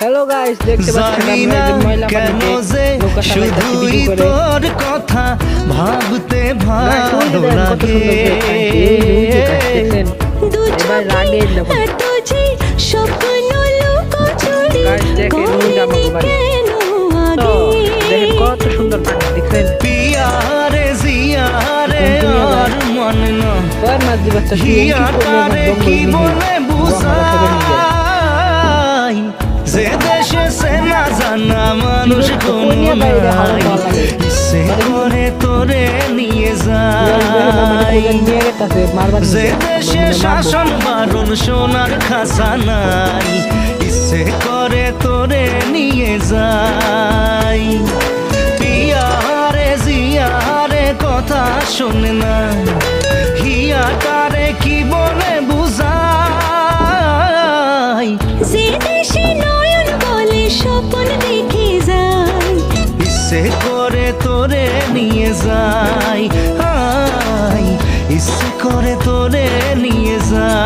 Hello guys, দেখতে পাচ্ছেন জানি আমরা না এই যে ময়লা কেন পানিতে যে নৌকা চালাইতেছি শুধুই ভিডিও করে। তোর কথা ভাবতে গাইস, ওই যে ভালো দেখেন কত সুন্দর লাগে। করে পানি, এই যে ওই যে গাইস দেখছেন, এবার রাগে দেখুন। গাইস দেখেন ওই যে আমাকে বাড়ি। তো দেখেন কত সুন্দর পানি দেখছেন। পিয়া রে জিয়া রে আর মন না কয় মাছ দি বাচ্চা শুয়ে হিয়া কি করবে তারে একদম কি বলবি বলে বুঝাই যে দেশে সে না জানা মানুষ কোনো নাই সে করে তোরে নিয়ে যায় যে দেশে শাসন বারণ সোনার খাসা নাই ইচ্ছে করে তোরে নিয়ে যাই পিয়া রে জিয়া রে কথা শোনে না হিয়া তারে কি বলে বুঝাই ইচ্ছে করে তোরে নিয়ে যাই ইচ্ছে করে তোরে নিয়ে যাই।